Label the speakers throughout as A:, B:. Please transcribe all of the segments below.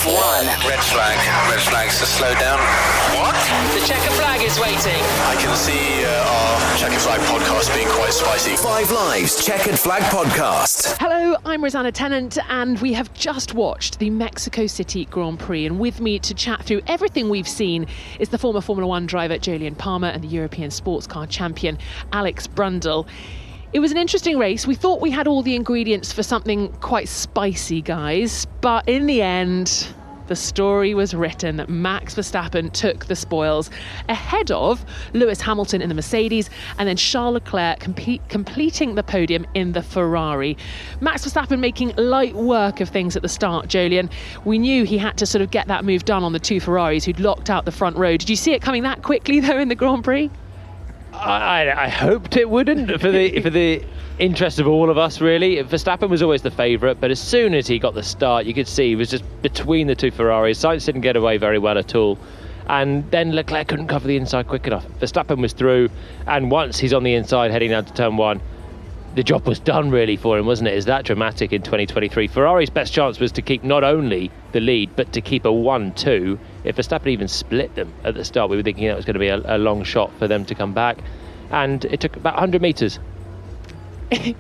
A: F1.
B: Red flag. Red flag's to slow down. What?
A: The checkered flag is waiting.
B: I can see our Chequered Flag podcast being quite spicy.
C: Five Live's Chequered Flag podcast.
D: Hello, I'm Rosanna Tennant, and we have just watched the Mexico City Grand Prix. And with me to chat through everything we've seen is the former Formula One driver Jolyon Palmer and the European sports car champion Alex Brundle. It was an interesting race. We thought we had all the ingredients for something quite spicy, guys. But in the end, the story was written that Max Verstappen took the spoils ahead of Lewis Hamilton in the Mercedes and then Charles Leclerc completing the podium in the Ferrari. Max Verstappen making light work of things at the start, Jolyon. We knew he had to sort of get that move done on the two Ferraris who'd locked out the front row. Did you see it coming that quickly, though, in the Grand Prix?
E: I hoped it wouldn't for the interest of all of us, really. Verstappen was always the favourite, but as soon as he got the start, you could see he was just between the two Ferraris. Sainz didn't get away very well at all, and then Leclerc couldn't cover the inside quick enough. Verstappen was through, and once he's on the inside heading down to turn one, the job was done really for him, wasn't it? Is that dramatic in 2023? Ferrari's best chance was to keep not only the lead, but to keep a 1-2. If Verstappen even split them at the start, we were thinking that was going to be a long shot for them to come back. And it took about 100 metres.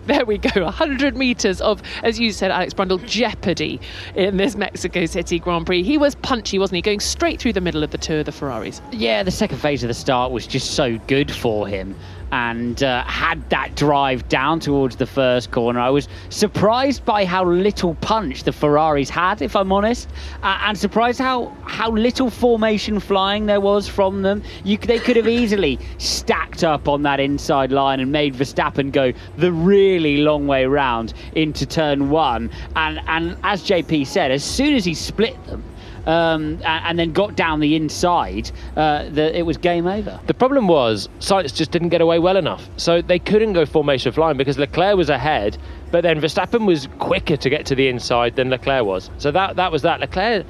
D: There we go, 100 metres of, as you said, Alex Brundle, jeopardy in this Mexico City Grand Prix. He was punchy, wasn't he? Going straight through the middle of the two of the Ferraris.
F: Yeah, the second phase of the start was just so good for him, and had that drive down towards the first corner. I was surprised by how little punch the Ferraris had, if I'm honest, and surprised how little formation flying there was from them. They could have easily stacked up on that inside line and made Verstappen go the really long way round into turn one. And as JP said, as soon as he split them, and then got down the inside, it was game over.
E: The problem was Sainz just didn't get away well enough, so they couldn't go formation flying because Leclerc was ahead, but then Verstappen was quicker to get to the inside than Leclerc was. So that was that. Leclerc,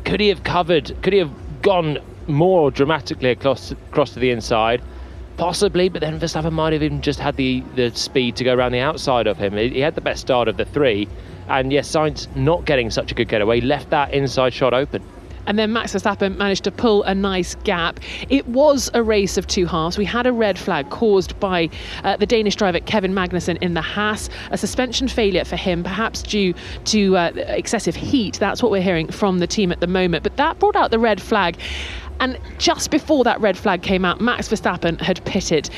E: could he have gone more dramatically across to the inside? Possibly, but then Verstappen might have even just had the speed to go around the outside of him. He had the best start of the three. And yes, Sainz not getting such a good getaway left that inside shot open.
D: And then Max Verstappen managed to pull a nice gap. It was a race of two halves. We had a red flag caused by the Danish driver Kevin Magnussen in the Haas, a suspension failure for him, perhaps due to excessive heat. That's what we're hearing from the team at the moment. But that brought out the red flag. And just before that red flag came out, Max Verstappen had pitted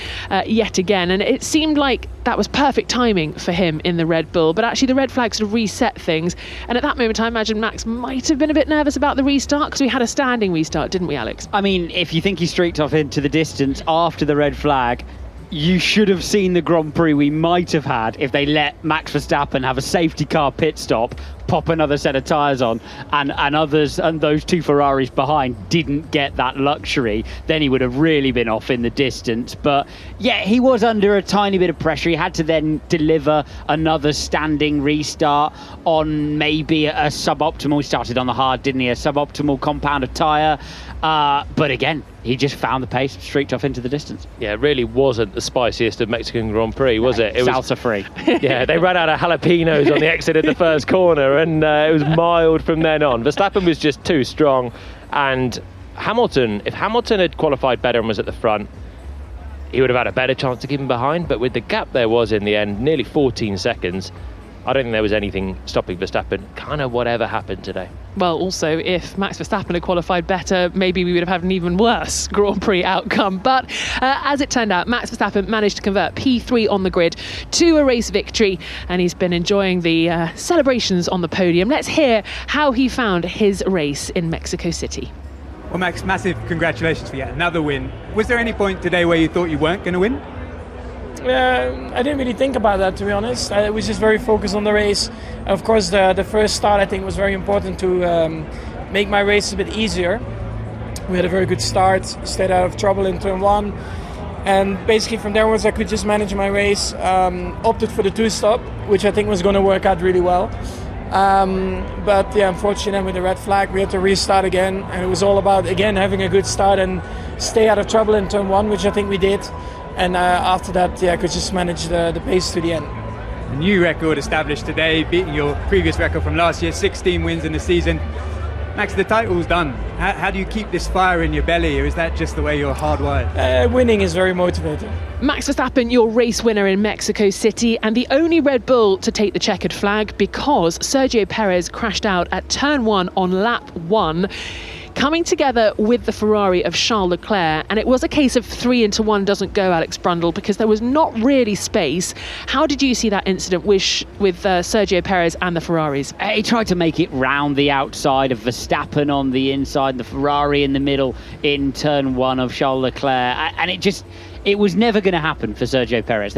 D: yet again. And it seemed like that was perfect timing for him in the Red Bull. But actually, the red flag sort of reset things. And at that moment, I imagine Max might have been a bit nervous about the restart, because we had a standing restart, didn't we, Alex?
F: I mean, if you think he streaked off into the distance after the red flag, you should have seen the Grand Prix we might have had if they let Max Verstappen have a safety car pit stop, pop another set of tyres on, and others and those two Ferraris behind didn't get that luxury. Then he would have really been off in the distance. But yeah, he was under a tiny bit of pressure. He had to then deliver another standing restart on maybe a suboptimal. He started on the hard, didn't he? A suboptimal compound of tyre. But again, he just found the pace, streaked off into the distance.
E: Yeah, it really wasn't the spiciest of Mexican Grand Prix, was it? It was
F: salsa free.
E: Yeah, they ran out of jalapenos on the exit of the first corner, and it was mild from then on. Verstappen was just too strong, and Hamilton, if Hamilton had qualified better and was at the front, he would have had a better chance to keep him behind. But with the gap there was in the end, nearly 14 seconds, I don't think there was anything stopping Verstappen, kind of whatever happened today.
D: Well, also, if Max Verstappen had qualified better, maybe we would have had an even worse Grand Prix outcome. But as it turned out, Max Verstappen managed to convert P3 on the grid to a race victory, and he's been enjoying the celebrations on the podium. Let's hear how he found his race in Mexico City.
G: Well, Max, massive congratulations for yet another win. Was there any point today where you thought you weren't going to win?
H: I didn't really think about that, to be honest. I was just very focused on the race. Of course, the first start I think was very important to make my race a bit easier. We had a very good start, stayed out of trouble in turn one, and basically from there onwards I could just manage my race. Opted for the two-stop, which I think was going to work out really well. But yeah, unfortunately with the red flag we had to restart again, and it was all about again having a good start and stay out of trouble in turn one, which I think we did. And after that, I could just manage the pace to the end.
G: A new record established today, beating your previous record from last year, 16 wins in the season. Max, the title's done. How do you keep this fire in your belly, or is that just the way you're hardwired?
H: Winning is very motivating.
D: Max Verstappen, your race winner in Mexico City, and the only Red Bull to take the checkered flag because Sergio Perez crashed out at turn 1 on lap 1. Coming together with the Ferrari of Charles Leclerc, and it was a case of 3 into 1 doesn't go, Alex Brundle, because there was not really space. How did you see that incident with Sergio Perez and the Ferraris?
F: He tried to make it round the outside of Verstappen on the inside, the Ferrari in the middle in turn 1 of Charles Leclerc, and it was never going to happen for Sergio Perez.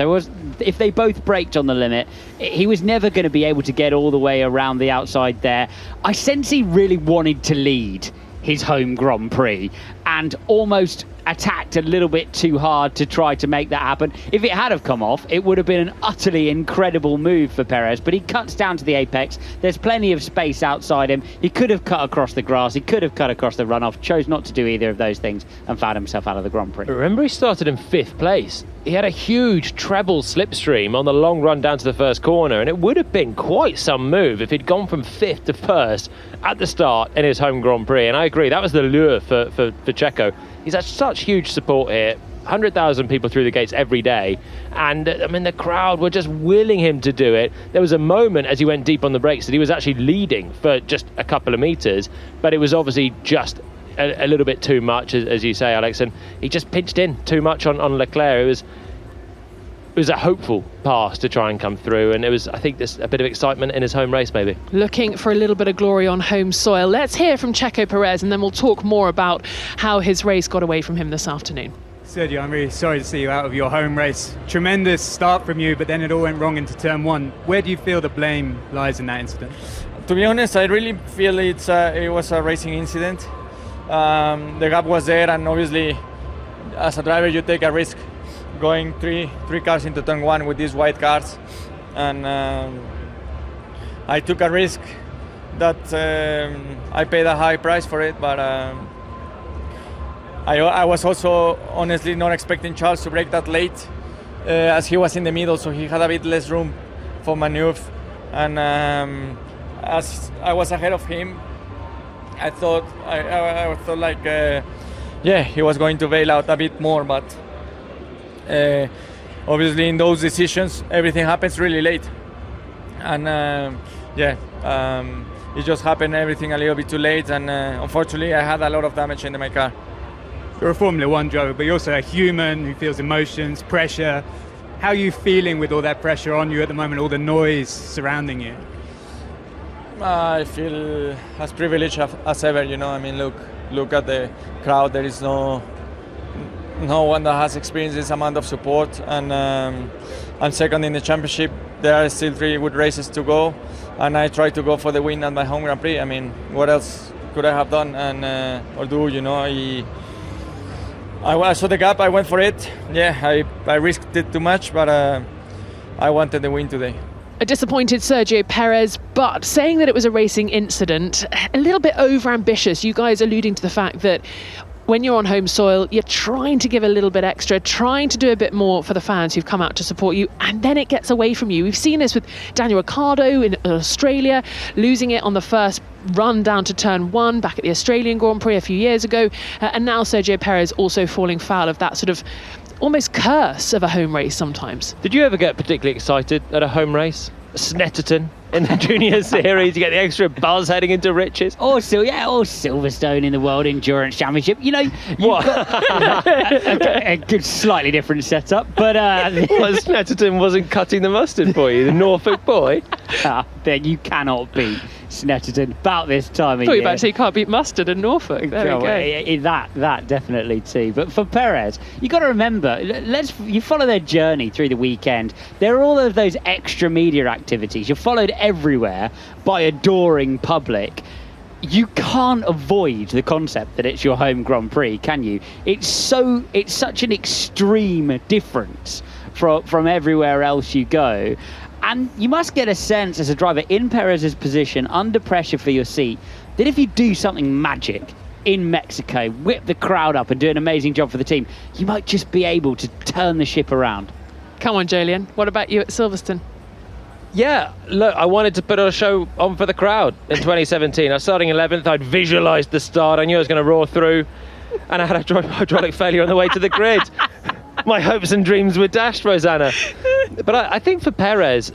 F: If they both braked on the limit, he was never going to be able to get all the way around the outside there. I sense he really wanted to lead his home Grand Prix and almost attacked a little bit too hard to try to make that happen. If it had have come off, it would have been an utterly incredible move for Perez, but he cuts down to the apex. There's plenty of space outside him. He could have cut across the grass, he could have cut across the runoff, chose not to do either of those things and found himself out of the Grand Prix.
E: Remember, he started in 5th place. He had a huge treble slipstream on the long run down to the first corner, and it would have been quite some move if he'd gone from 5th to 1st at the start in his home Grand Prix. And I agree, that was the lure for Checo. He's had such huge support here. 100,000 people through the gates every day, and I mean the crowd were just willing him to do it. There was a moment as he went deep on the brakes that he was actually leading for just a couple of meters, but it was obviously just a little bit too much, as you say, Alex, and he just pinched in too much on Leclerc. It was a hopeful pass to try and come through, and it was, I think, there's a bit of excitement in his home race maybe.
D: Looking for a little bit of glory on home soil. Let's hear from Checo Perez, and then we'll talk more about how his race got away from him this afternoon.
G: Sergio, I'm really sorry to see you out of your home race. Tremendous start from you, but then it all went wrong into turn 1. Where do you feel the blame lies in that incident?
H: To be honest, I really feel it was a racing incident. The gap was there, and obviously as a driver you take a risk going three cars into turn 1 with these white cars, and I took a risk that I paid a high price for it, but I was also honestly not expecting Charles to brake that late, as he was in the middle, so he had a bit less room for maneuver, and as I was ahead of him, I thought like he was going to bail out a bit more, but obviously in those decisions everything happens really late, and it just happened everything a little bit too late, and unfortunately I had a lot of damage in my car.
G: You're a Formula 1 driver, but you're also a human who feels emotions, pressure. How are you feeling with all that pressure on you at the moment, all the noise surrounding you?
H: I feel as privileged as ever, you know. I mean, look at the crowd. There is no one that has experienced this amount of support, and I'm second in the championship. There are still 3 good races to go, and I try to go for the win at my home Grand Prix. I mean, what else could I have done or do, you know? I saw the gap, I went for it. Yeah, I risked it too much, but I wanted the win today.
D: A disappointed Sergio Perez, but saying that it was a racing incident, a little bit over-ambitious. You guys alluding to the fact that when you're on home soil, you're trying to give a little bit extra, trying to do a bit more for the fans who've come out to support you, and then it gets away from you. We've seen this with Daniel Ricciardo in Australia, losing it on the first run down to turn 1 back at the Australian Grand Prix a few years ago, and now Sergio Perez also falling foul of that sort of almost curse of a home race sometimes.
E: Did you ever get particularly excited at a home race? Snetterton in the junior series, you get the extra buzz heading into riches.
F: Or Silverstone in the World Endurance Championship. You know, you've got a good, slightly different setup, but
E: Snetterton wasn't cutting the mustard for you, the Norfolk boy.
F: Then you cannot beat Snetterton about this time of year.
D: I thought you were about to say you can't beat mustard in Norfolk. There we go.
F: That definitely too. But for Perez, you got to remember, you follow their journey through the weekend. There are all of those extra media activities. You're followed everywhere by adoring public. You can't avoid the concept that it's your home Grand Prix, can you? It's such an extreme difference from everywhere else you go. And you must get a sense as a driver in Perez's position, under pressure for your seat, that if you do something magic in Mexico, whip the crowd up and do an amazing job for the team, you might just be able to turn the ship around.
D: Come on, Jolien. What about you at Silverstone?
E: Yeah, look, I wanted to put a show on for the crowd in 2017. I was starting 11th. I'd visualised the start. I knew I was going to roar through, and I had a hydraulic failure on the way to the grid. My hopes and dreams were dashed, Rosanna. But I think for Perez,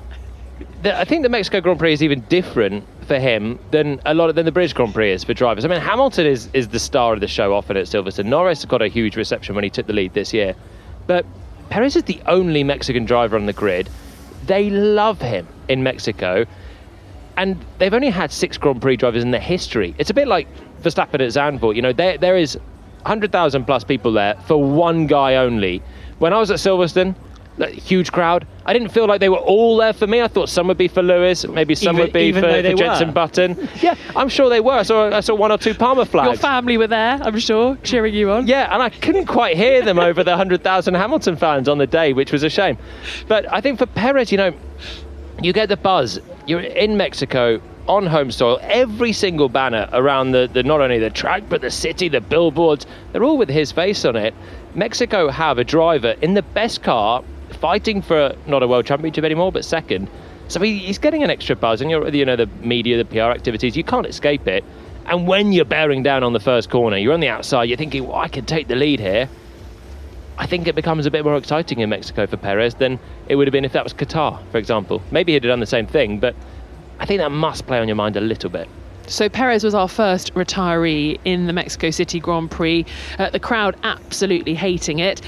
E: I think the Mexico Grand Prix is even different for him than the British Grand Prix is for drivers. I mean, Hamilton is the star of the show often at Silverstone. Norris got a huge reception when he took the lead this year, but Perez is the only Mexican driver on the grid. They love him in Mexico, and they've only had 6 Grand Prix drivers in their history. It's a bit like Verstappen at Zandvoort. You know, there is 100,000 plus people there for one guy only. When I was at Silverstone, that huge crowd, I didn't feel like they were all there for me. I thought some would be for Lewis, maybe some would be for Jenson Button. Yeah, I'm sure they were. I saw 1 or 2 Palmer flags.
D: Your family were there, I'm sure, cheering you on.
E: Yeah, and I couldn't quite hear them over the 100,000 Hamilton fans on the day, which was a shame. But I think for Perez, you know, you get the buzz. You're in Mexico, on home soil. Every single banner around the not only the track, but the city, the billboards, they're all with his face on it. Mexico have a driver in the best car, fighting for not a world championship anymore, but second. So he's getting an extra buzz, and the media, the PR activities, you can't escape it. And when you're bearing down on the first corner, you're on the outside, you're thinking, well, I can take the lead here. I think it becomes a bit more exciting in Mexico for Perez than it would have been if that was Qatar, for example. Maybe he'd have done the same thing, but I think that must play on your mind a little bit.
D: So Perez was our first retiree in the Mexico City Grand Prix. The crowd absolutely hating it.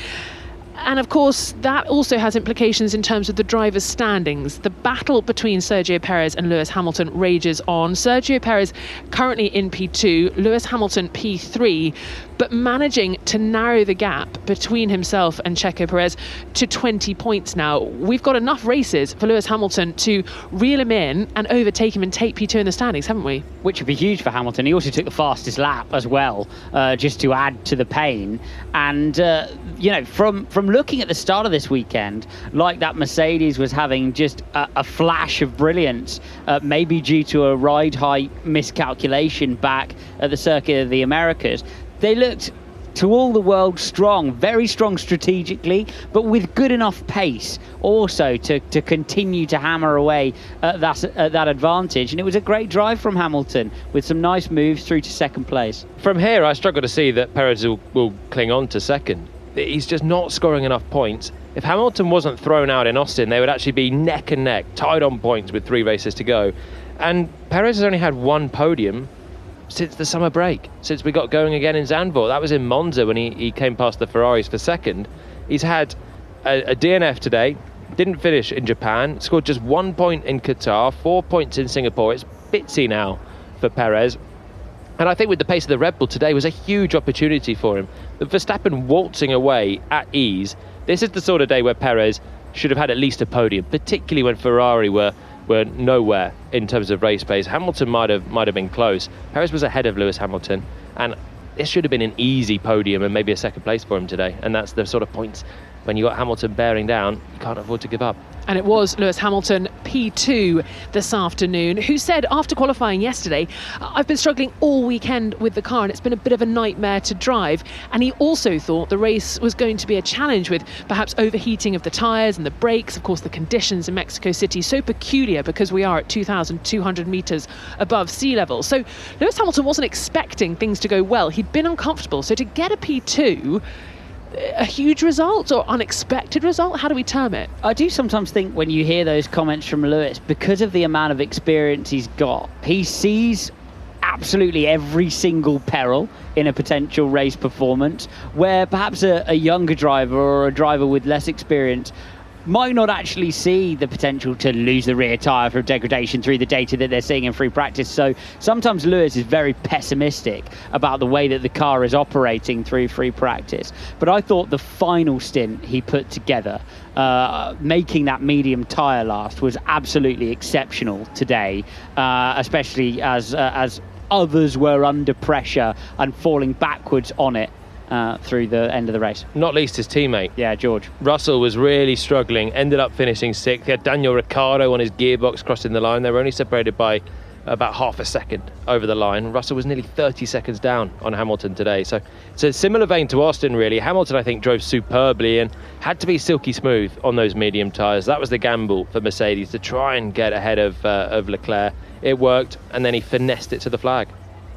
D: And of course, that also has implications in terms of the drivers' standings. The battle between Sergio Perez and Lewis Hamilton rages on. Sergio Perez currently in P2, Lewis Hamilton P3, but managing to narrow the gap between himself and Checo Perez to 20 points now. We've got enough races for Lewis Hamilton to reel him in and overtake him and take P2 in the standings, haven't we?
F: Which would be huge for Hamilton. He also took the fastest lap as well, just to add to the pain. And, from looking at the start of this weekend, like that Mercedes was having just a flash of brilliance, maybe due to a ride height miscalculation back at the Circuit of the Americas. They looked, to all the world, strong, very strong strategically, but with good enough pace also to continue to hammer away at that advantage. And it was a great drive from Hamilton with some nice moves through to second place.
E: From here, I struggle to see that Perez will cling on to second. He's just not scoring enough points. If Hamilton wasn't thrown out in Austin, they would actually be neck and neck, tied on points with 3 races to go. And Perez has only had 1 podium since the summer break, since we got going again in Zandvoort. That was in Monza when he came past the Ferraris for second. He's had a DNF today, didn't finish in Japan, scored just 1 point in Qatar, 4 points in Singapore. It's bitsy now for Perez. And I think with the pace of the Red Bull today was a huge opportunity for him. But Verstappen waltzing away at ease, this is the sort of day where Perez should have had at least a podium, particularly when Ferrari were nowhere in terms of race pace. Hamilton might have been close. Perez was ahead of Lewis Hamilton, and this should have been an easy podium and maybe a second place for him today. And that's the sort of points when you got Hamilton bearing down, you can't afford to give up.
D: And it was Lewis Hamilton P2 this afternoon, who said after qualifying yesterday, I've been struggling all weekend with the car and it's been a bit of a nightmare to drive. And he also thought the race was going to be a challenge with perhaps overheating of the tyres and the brakes. Of course, the conditions in Mexico City so peculiar because we are at 2,200 metres above sea level. So Lewis Hamilton wasn't expecting things to go well. He'd been uncomfortable. So to get a P2, a huge result or unexpected result? How do we term it?
F: I do sometimes think when you hear those comments from Lewis, because of the amount of experience he's got, he sees absolutely every single peril in a potential race performance, where perhaps a younger driver or a driver with less experience might not actually see the potential to lose the rear tyre for degradation through the data that they're seeing in free practice. So sometimes Lewis is very pessimistic about the way that the car is operating through free practice. But I thought the final stint he put together, making that medium tyre last, was absolutely exceptional today, especially as others were under pressure and falling backwards on it through the end of the race.
E: Not least his teammate.
F: Yeah, George.
E: Russell was really struggling, ended up finishing 6th. He had Daniel Ricciardo on his gearbox crossing the line. They were only separated by about half a second over the line. Russell was nearly 30 seconds down on Hamilton today. So it's a similar vein to Austin, really. Hamilton, I think, drove superbly and had to be silky smooth on those medium tyres. That was the gamble for Mercedes, to try and get ahead of Leclerc. It worked, and then he finessed it to the flag.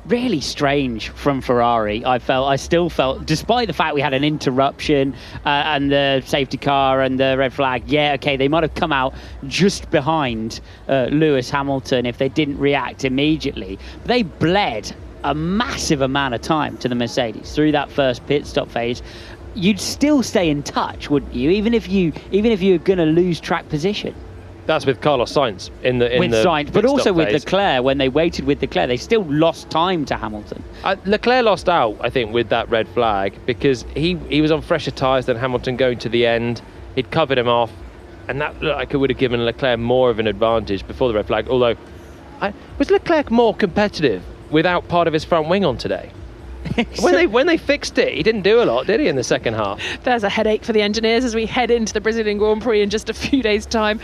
F: Really strange from Ferrari. I still felt, despite the fact we had an interruption and the safety car and the red flag, they might have come out just behind Lewis Hamilton if they didn't react immediately. They bled a massive amount of time to the Mercedes through that first pit stop phase. You'd still stay in touch, wouldn't you? Even if you're going to lose track position.
E: That's with Carlos Sainz in the
F: Sainz, but also with
E: phase.
F: Leclerc. When they waited with Leclerc, they still lost time to Hamilton.
E: Leclerc lost out, I think, with that red flag, because he was on fresher tyres than Hamilton going to the end. He'd covered him off, and that looked like it would have given Leclerc more of an advantage before the red flag. Although, was Leclerc more competitive without part of his front wing on today? When they fixed it, he didn't do a lot, did he, in the second half?
D: There's a headache for the engineers as we head into the Brazilian Grand Prix in just a few days' time.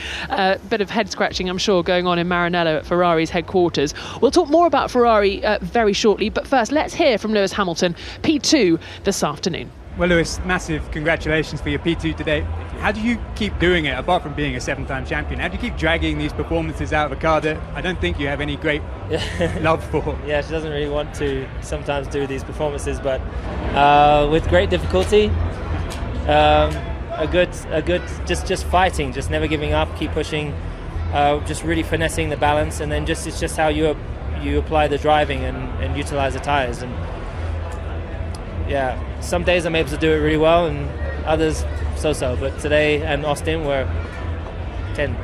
D: Bit of head scratching, I'm sure, going on in Maranello at Ferrari's headquarters. We'll talk more about Ferrari very shortly, but first let's hear from Lewis Hamilton, P2 this afternoon.
G: Well, Lewis, massive congratulations for your P2 today. How do you keep doing it, apart from being a 7-time champion? How do you keep dragging these performances out of a car that I don't think you have any great love for?
I: Yeah, she doesn't really want to sometimes do these performances, but with great difficulty, a good, just fighting, just never giving up, keep pushing, just really finessing the balance, and then it's just how you apply the driving and utilize the tires. And yeah, some days I'm able to do it really well, and others so-so. But today and Austin were 10.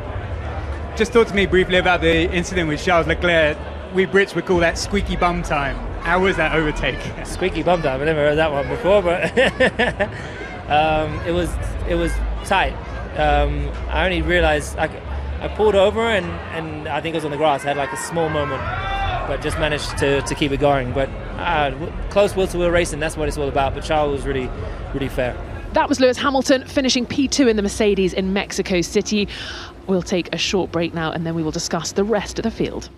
G: Just talk to me briefly about the incident with Charles Leclerc. We Brits would call that squeaky bum time. How was that overtake?
I: Squeaky bum time. I've never heard that one before, but it was tight. I only realised I pulled over and I think it was on the grass. I had like a small moment, but just managed to keep it going. But close wheel-to-wheel racing, that's what it's all about. But Charles was really, really fair.
D: That was Lewis Hamilton finishing P2 in the Mercedes in Mexico City. We'll take a short break now and then we will discuss the rest of the field.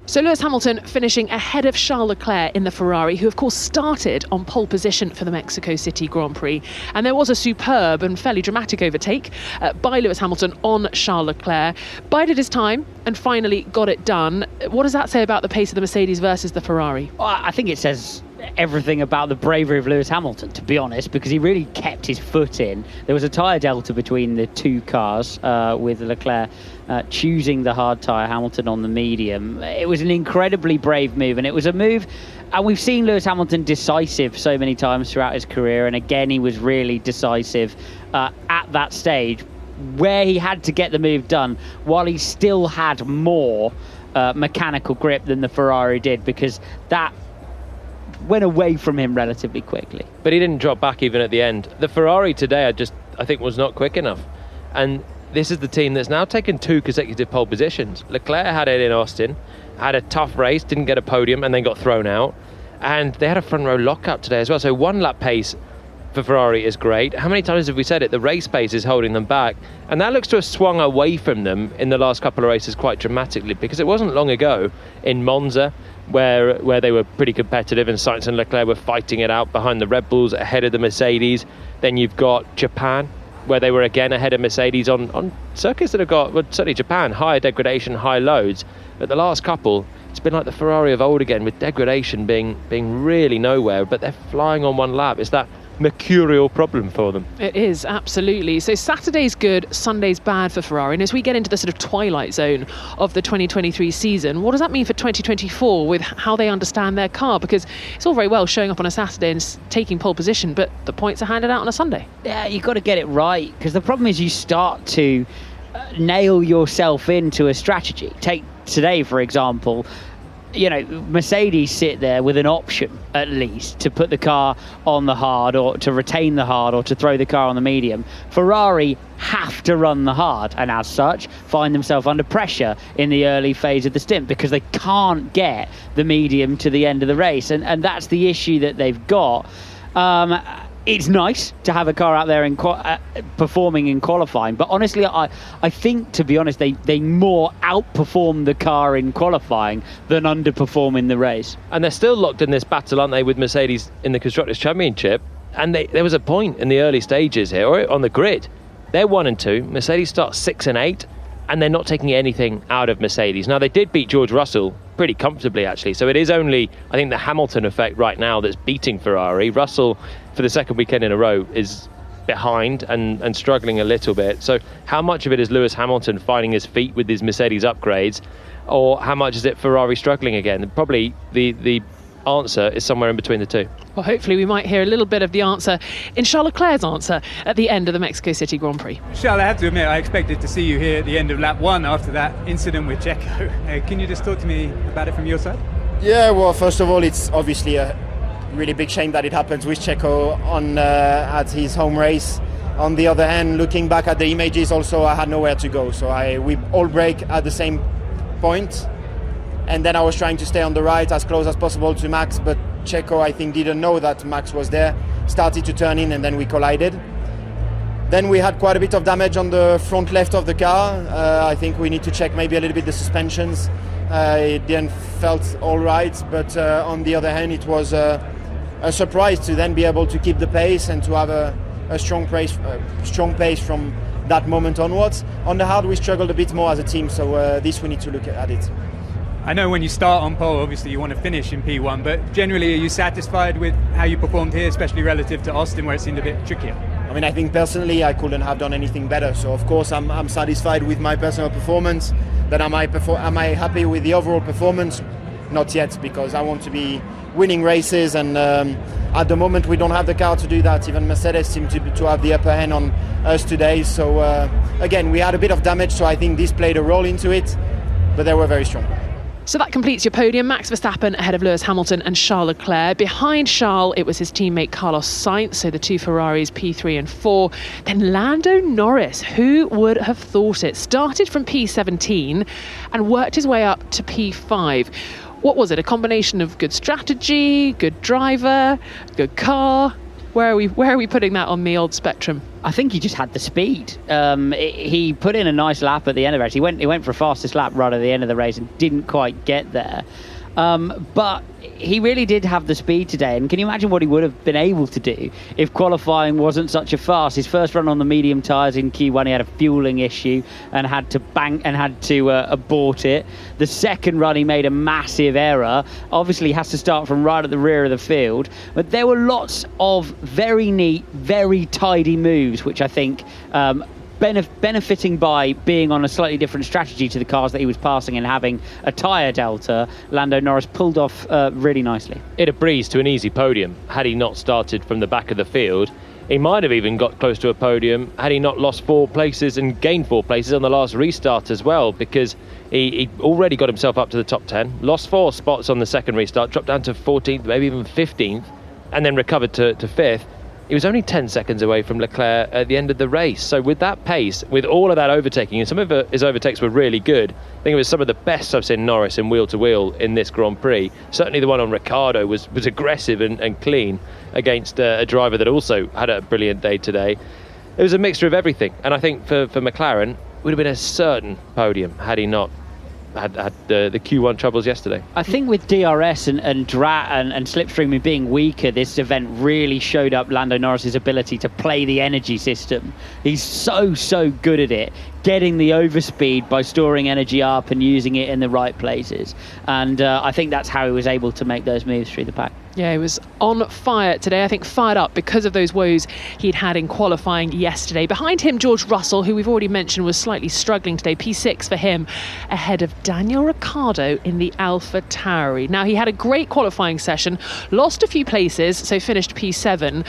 D: So Lewis Hamilton finishing ahead of Charles Leclerc in the Ferrari, who of course started on pole position for the Mexico City Grand Prix. And there was a superb and fairly dramatic overtake by Lewis Hamilton on Charles Leclerc. Bided his time and finally got it done. What does that say about the pace of the Mercedes versus the Ferrari?
F: Well, I think it says everything about the bravery of Lewis Hamilton, to be honest, because he really kept his foot in. There was a tyre delta between the two cars, with Leclerc choosing the hard tyre, Hamilton on the medium. It was an incredibly brave move, and it was a move, and we've seen Lewis Hamilton decisive so many times throughout his career, and again he was really decisive at that stage where he had to get the move done while he still had more mechanical grip than the Ferrari did, because that went away from him relatively quickly.
E: But he didn't drop back even at the end. The Ferrari today, I think, was not quick enough. And this is the team that's now taken 2 consecutive pole positions. Leclerc had it in Austin, had a tough race, didn't get a podium, and then got thrown out. And they had a front row lockout today as well. So 1 lap pace for Ferrari is great. How many times have we said it? The race pace is holding them back. And that looks to have swung away from them in the last couple of races quite dramatically, because it wasn't long ago in Monza where they were pretty competitive and Sainz and Leclerc were fighting it out behind the Red Bulls ahead of the Mercedes. Then you've got Japan, where they were again ahead of Mercedes on circuits that have got, well, certainly Japan, higher degradation, high loads. But the last couple, it's been like the Ferrari of old again, with degradation being really nowhere, but they're flying on 1 lap. It's that mercurial problem for them.
D: It is, absolutely. So Saturday's good, Sunday's bad for Ferrari. And as we get into the sort of twilight zone of the 2023 season, what does that mean for 2024 with how they understand their car? Because it's all very well showing up on a Saturday and taking pole position, but the points are handed out on a Sunday.
F: Yeah, you've got to get it right, because the problem is you start to nail yourself into a strategy. Take today, for example. You know, Mercedes sit there with an option, at least, to put the car on the hard, or to retain the hard, or to throw the car on the medium. Ferrari have to run the hard, and as such, find themselves under pressure in the early phase of the stint, because they can't get the medium to the end of the race. And that's the issue that they've got. it's nice to have a car out there performing in qualifying, but honestly, I think, to be honest, they more outperform the car in qualifying than underperform in the race.
E: And they're still locked in this battle, aren't they, with Mercedes in the Constructors' Championship? And there was a point in the early stages here, or on the grid, they're 1 and 2. Mercedes starts 6 and 8, and they're not taking anything out of Mercedes. Now, they did beat George Russell pretty comfortably, actually. So it is only, I think, the Hamilton effect right now that's beating Ferrari. Russell, for the second weekend in a row, is behind and struggling a little bit. So how much of it is Lewis Hamilton finding his feet with his Mercedes upgrades, or how much is it Ferrari struggling again? Probably the answer is somewhere in between the two.
D: Well, hopefully we might hear a little bit of the answer in Charles Leclerc's answer at the end of the Mexico City Grand Prix.
G: Charles, I have to admit, I expected to see you here at the end of lap 1 after that incident with Checo. Can you just talk to me about it from your side?
J: Yeah, well, first of all, it's obviously a really big shame that it happens with Checo at his home race. On the other hand, looking back at the images, also I had nowhere to go, so we all brake at the same point, and then I was trying to stay on the right as close as possible to Max, but Checo, I think, didn't know that Max was there, started to turn in, and then we collided. Then we had quite a bit of damage on the front left of the car. I think we need to check maybe a little bit the suspensions. It didn't felt all right, but on the other hand, it was a surprise to then be able to keep the pace and to have a strong pace from that moment onwards. On the hard, we struggled a bit more as a team, so this we need to look at it.
G: I know when you start on pole, obviously you want to finish in P1, but generally, are you satisfied with how you performed here, especially relative to Austin, where it seemed a bit trickier?
J: I mean, I think personally I couldn't have done anything better. So of course I'm satisfied with my personal performance. But am I happy with the overall performance? Not yet, because I want to be winning races, and at the moment we don't have the car to do that. Even Mercedes seem to have the upper hand on us today. So again, we had a bit of damage, so I think this played a role into it, but they were very strong.
D: So that completes your podium. Max Verstappen ahead of Lewis Hamilton and Charles Leclerc. Behind Charles, it was his teammate Carlos Sainz, so the two Ferraris P3 and 4. Then Lando Norris, who would have thought it? Started from P17 and worked his way up to P5. What was it? A combination of good strategy, good driver, good car? Where are we putting that on the old spectrum?
F: I think he just had the speed. He put in a nice lap at the end of the race. He went for a fastest lap right at the end of the race and didn't quite get there. But he really did have the speed today. And can you imagine what he would have been able to do if qualifying wasn't such a farce? His first run on the medium tyres in Q1, he had a fueling issue and had to abort it. The second run, he made a massive error. Obviously, he has to start from right at the rear of the field. But there were lots of very neat, very tidy moves, which I think benefiting by being on a slightly different strategy to the cars that he was passing and having a tyre delta, Lando Norris pulled off really nicely.
E: It a breeze to an easy podium. Had he not started from the back of the field, he might have even got close to a podium had he not lost 4 places and gained 4 places on the last restart as well, because he already got himself up to the top 10, lost 4 spots on the second restart, dropped down to 14th, maybe even 15th, and then recovered to 5th. He was only 10 seconds away from Leclerc at the end of the race. So with that pace, with all of that overtaking, and some of his overtakes were really good. I think it was some of the best I've seen Norris in wheel-to-wheel in this Grand Prix. Certainly the one on Ricciardo was aggressive and clean against a driver that also had a brilliant day today. It was a mixture of everything. And I think for McLaren, it would have been a certain podium had he not had the Q1 troubles yesterday.
F: I think with DRS and DRAT and slipstreaming being weaker, this event really showed up Lando Norris's ability to play the energy system. He's so good at it, getting the overspeed by storing energy up and using it in the right places. And I think that's how he was able to make those moves through the pack.
D: Yeah, he was on fire today. I think fired up because of those woes he'd had in qualifying yesterday. Behind him, George Russell, who we've already mentioned was slightly struggling today. P6 for him, ahead of Daniel Ricciardo in the AlphaTauri. Now, he had a great qualifying session, lost a few places, so finished P7.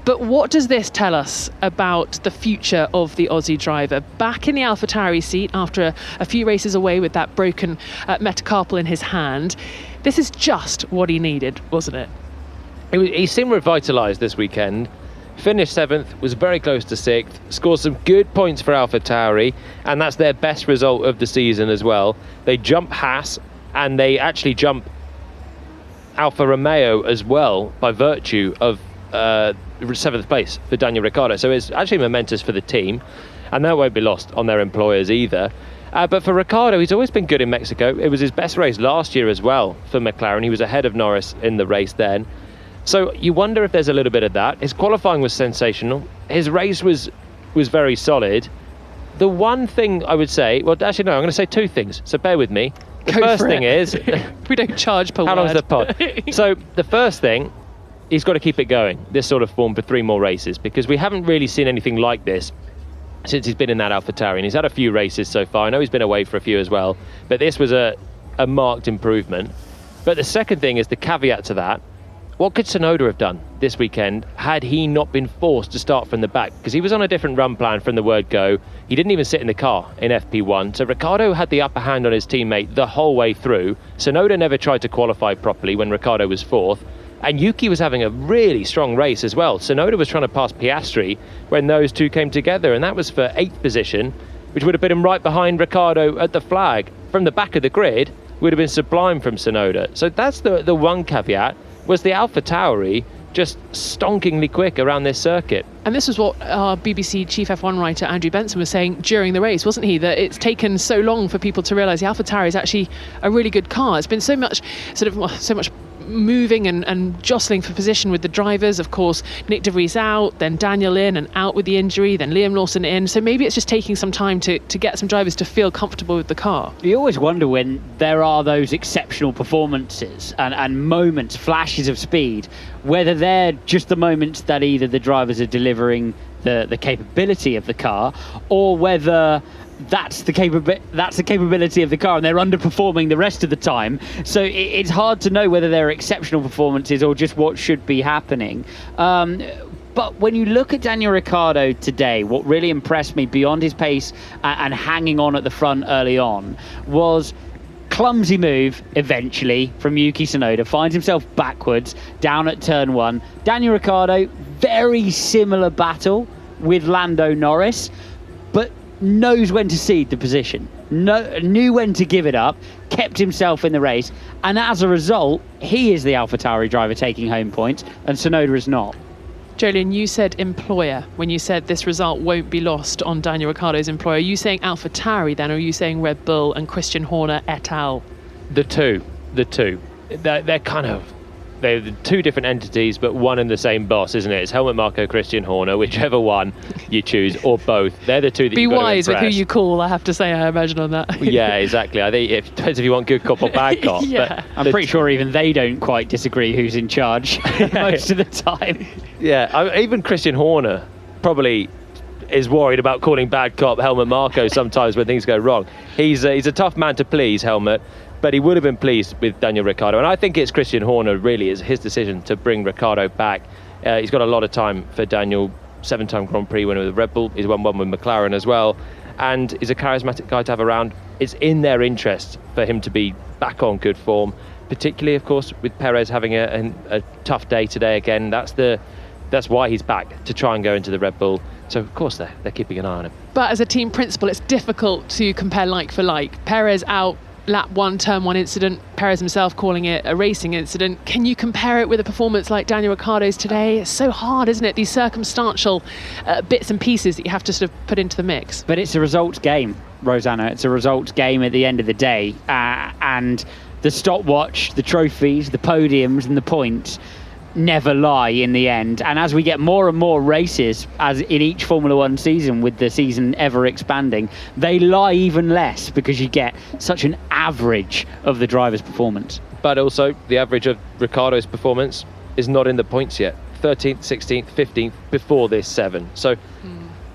D: But what does this tell us about the future of the Aussie driver? Back in the AlphaTauri seat after a few races away with that broken metacarpal in his hand. This is just what he needed, wasn't it?
E: He seemed revitalised this weekend. Finished 7th, was very close to 6th, scored some good points for AlphaTauri, and that's their best result of the season as well. They jump Haas, and they actually jump Alfa Romeo as well, by virtue of 7th place for Daniel Ricciardo. So it's actually momentous for the team, and that won't be lost on their employers either. But for Ricciardo, he's always been good in Mexico. It was his best race last year as well for McLaren. He was ahead of Norris in the race then. So you wonder if there's a little bit of that. His qualifying was sensational. His race was very solid. The one thing I would say, well, actually, no, I'm going to say two things. So bear with me. The first thing is...
D: we don't charge per
E: How
D: word.
E: long's the pod? So the first thing, he's got to keep it going, this sort of form, for 3 more races, because we haven't really seen anything like this since he's been in that AlphaTauri, and he's had a few races so far. I know he's been away for a few as well, but this was a marked improvement. But the second thing is the caveat to that. What could Tsunoda have done this weekend had he not been forced to start from the back? Because he was on a different run plan from the word go. He didn't even sit in the car in FP1. So Ricciardo had the upper hand on his teammate the whole way through. Tsunoda never tried to qualify properly when Ricciardo was 4th. And Yuki was having a really strong race as well. Tsunoda was trying to pass Piastri when those two came together. And that was for 8th position, which would have put him right behind Ricciardo at the flag. From the back of the grid, would have been sublime from Tsunoda. So that's the one caveat. Was the AlphaTauri just stonkingly quick around this circuit.
D: And this was what our BBC chief F1 writer Andrew Benson was saying during the race, wasn't he? That it's taken so long for people to realise the AlphaTauri is actually a really good car. It's been so much moving and jostling for position with the drivers. Of course, Nick de Vries out, then Daniel in and out with the injury, then Liam Lawson in. So maybe it's just taking some time to get some drivers to feel comfortable with the car.
F: You always wonder when there are those exceptional performances and moments, flashes of speed, whether they're just the moments that either the drivers are delivering the capability of the car, or whether that's the capability of the car and they're underperforming the rest of the time. So it's hard to know whether they're exceptional performances or just what should be happening. But when you look at Daniel Ricciardo today, what really impressed me beyond his pace and hanging on at the front early on was clumsy move eventually from Yuki Tsunoda, finds himself backwards down at turn 1. Daniel Ricciardo, very similar battle with Lando Norris, but knows when to cede the position, knew when to give it up, kept himself in the race, and as a result, he is the AlphaTauri driver taking home points, and Tsunoda is not.
D: Jolien, you said employer when you said this result won't be lost on Daniel Ricciardo's employer. Are you saying AlphaTauri then, or are you saying Red Bull and Christian Horner et al?
E: The two. They're the two different entities, but one and the same boss, isn't it? It's Helmut Marko, Christian Horner, whichever one you choose, or both. They're the two that you've got to impress.
D: Be wise with who you call, I have to say, I imagine on that.
E: Yeah, exactly. I think it depends if you want good cop or bad cop.
D: Yeah.
F: But I'm pretty sure even they don't quite disagree who's in charge most of the time.
E: Yeah, even Christian Horner probably is worried about calling bad cop Helmut Marko sometimes when things go wrong. He's a tough man to please, Helmut, but he would have been pleased with Daniel Ricciardo. And I think it's Christian Horner, really, is his decision to bring Ricciardo back. He's got a lot of time for Daniel, 7-time Grand Prix winner with Red Bull. He's won one with McLaren as well. And he's a charismatic guy to have around. It's in their interest for him to be back on good form, particularly, of course, with Perez having a tough day today again. That's why he's back, to try and go into the Red Bull. So, of course, they're keeping an eye on him.
D: But as a team principal, it's difficult to compare like for like. Perez out, lap 1, turn 1 incident. Perez himself calling it a racing incident. Can you compare it with a performance like Daniel Ricciardo's today? It's so hard, isn't it? These circumstantial bits and pieces that you have to sort of put into the mix.
F: But it's a results game, Rosanna. It's a results game at the end of the day. And the stopwatch, the trophies, the podiums and the points never lie in the end. And as we get more and more races, as in each Formula One season, with the season ever expanding, they lie even less because you get such an average of the driver's performance.
E: But also, the average of Ricciardo's performance is not in the points yet. 13th, 16th, 15th before this 7. So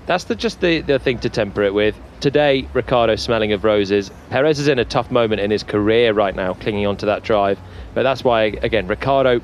E: that's just the thing to temper it with. Today, Ricciardo smelling of roses. Perez is in a tough moment in his career right now, clinging onto that drive. But that's why, again, Ricciardo,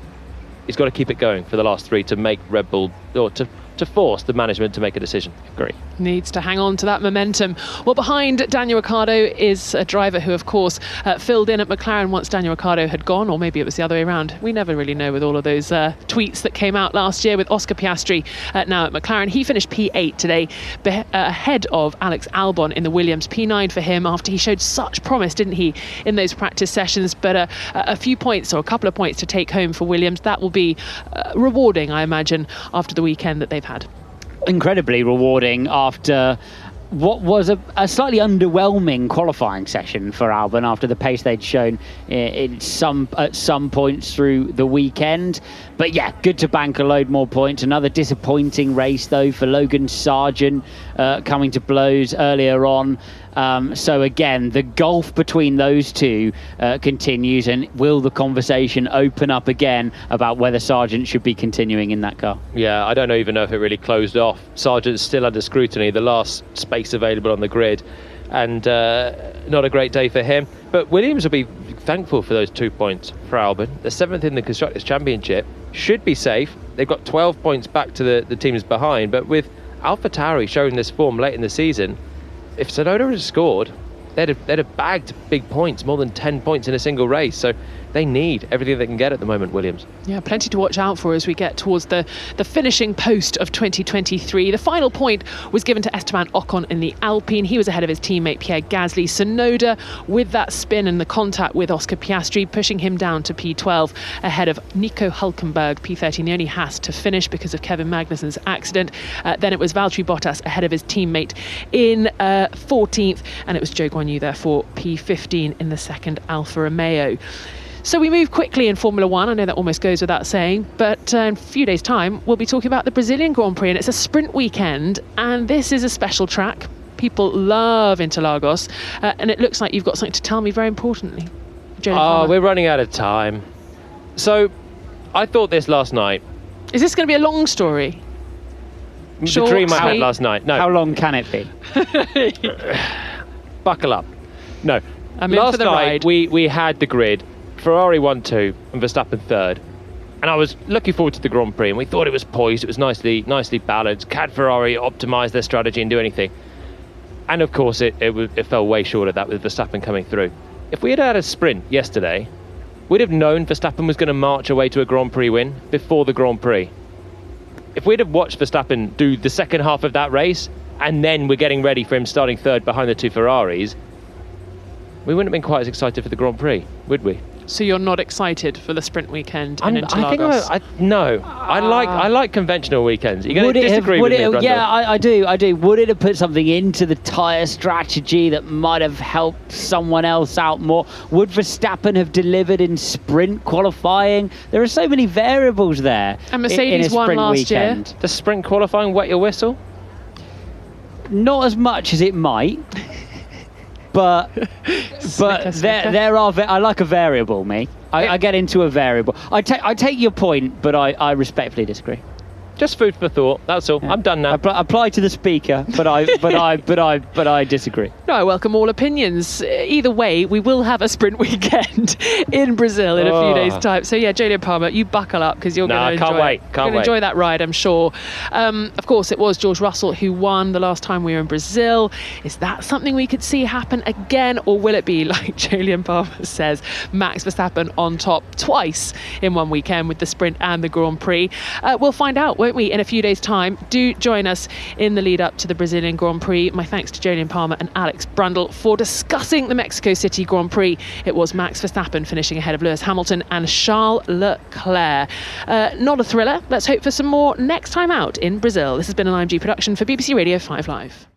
E: he's got to keep it going for the last 3 to make Red Bull, or to force the management to make a decision.
F: Agree.
D: Needs to hang on to that momentum. Well, behind Daniel Ricciardo is a driver who, of course, filled in at McLaren once Daniel Ricciardo had gone, or maybe it was the other way around. We never really know with all of those tweets that came out last year with Oscar Piastri now at McLaren. He finished P8 today, ahead of Alex Albon in the Williams. P9 for him after he showed such promise, didn't he, in those practice sessions. But a few points, or a couple of points to take home for Williams. That will be rewarding, I imagine, after the weekend that they've had.
F: Incredibly rewarding after what was a slightly underwhelming qualifying session for Albon after the pace they'd shown at some points through the weekend. But yeah, good to bank a load more points. Another disappointing race though for Logan Sargent, coming to blows earlier on. So again, the gulf between those two continues, and will the conversation open up again about whether Sargent should be continuing in that car?
E: Yeah, I don't even know if it really closed off. Sargent's still under scrutiny, the last space available on the grid, and not a great day for him. But Williams will be thankful for those 2 points for Albon. They're 7th in the Constructors' Championship, should be safe. They've got 12 points back to the teams behind, but with AlphaTauri showing this form late in the season, if Tsunoda had scored, they'd have bagged big points, more than 10 points in a single race. So they need everything they can get at the moment, Williams.
D: Yeah, plenty to watch out for as we get towards the finishing post of 2023. The final point was given to Esteban Ocon in the Alpine. He was ahead of his teammate Pierre Gasly. Tsunoda, with that spin and the contact with Oscar Piastri, pushing him down to P12 ahead of Nico Hülkenberg, P13. The only Haas to finish because of Kevin Magnussen's accident. Then it was Valtteri Bottas ahead of his teammate in 14th, and it was Zhou Guanyu there for P15 in the second Alfa Romeo. So we move quickly in Formula One. I know that almost goes without saying, but in a few days' time, we'll be talking about the Brazilian Grand Prix, and it's a sprint weekend, and this is a special track. People love Interlagos, and it looks like you've got something to tell me very importantly.
E: We're running out of time. So I thought this last night.
D: Is this going to be a long story?
E: The dream I had last night. No.
F: How long can it be?
E: Buckle up. No.
D: I'm in for the ride.
E: We had the grid. Ferrari 1-2 and Verstappen 3rd, and I was looking forward to the Grand Prix, and we thought it was poised, it was nicely balanced. Can Ferrari optimise their strategy and do anything? And of course it fell way short of that with Verstappen coming through. If we had had a sprint yesterday, we'd have known Verstappen was going to march away to a Grand Prix win before the Grand Prix. If we'd have watched Verstappen do the second half of that race, and then we're getting ready for him starting 3rd behind the 2 Ferraris, we wouldn't have been quite as excited for the Grand Prix, would we?
D: So you're not excited for the sprint weekend in Interlagos?
E: I like conventional weekends. You're going to disagree with me, Brundle?
F: Yeah, I do. Would it have put something into the tyre strategy that might have helped someone else out more? Would Verstappen have delivered in sprint qualifying? There are so many variables there.
D: And Mercedes won last year.
E: Does sprint qualifying wet your whistle?
F: Not as much as it might. But there are. I like a variable, me. I get into a variable. I take your point, but I respectfully disagree.
E: Just food for thought. That's all. Yeah. I'm done now.
F: Apply to the speaker, but I disagree.
D: No, I welcome all opinions. Either way, we will have a sprint weekend in Brazil in a few days' time. So yeah, Jolyon Palmer, you buckle up because you're going to enjoy that ride, I'm sure. Of course, it was George Russell who won the last time we were in Brazil. Is that something we could see happen again, or will it be, like Jolyon Palmer says, Max Verstappen on top twice in one weekend with the sprint and the Grand Prix? We'll find out, won't we, in a few days' time. Do join us in the lead up to the Brazilian Grand Prix. My thanks to Jolyon Palmer and Alex Brundle for discussing the Mexico City Grand Prix. It was Max Verstappen finishing ahead of Lewis Hamilton and Charles Leclerc. Not a thriller. Let's hope for some more next time out in Brazil. This has been an IMG production for BBC Radio 5 Live.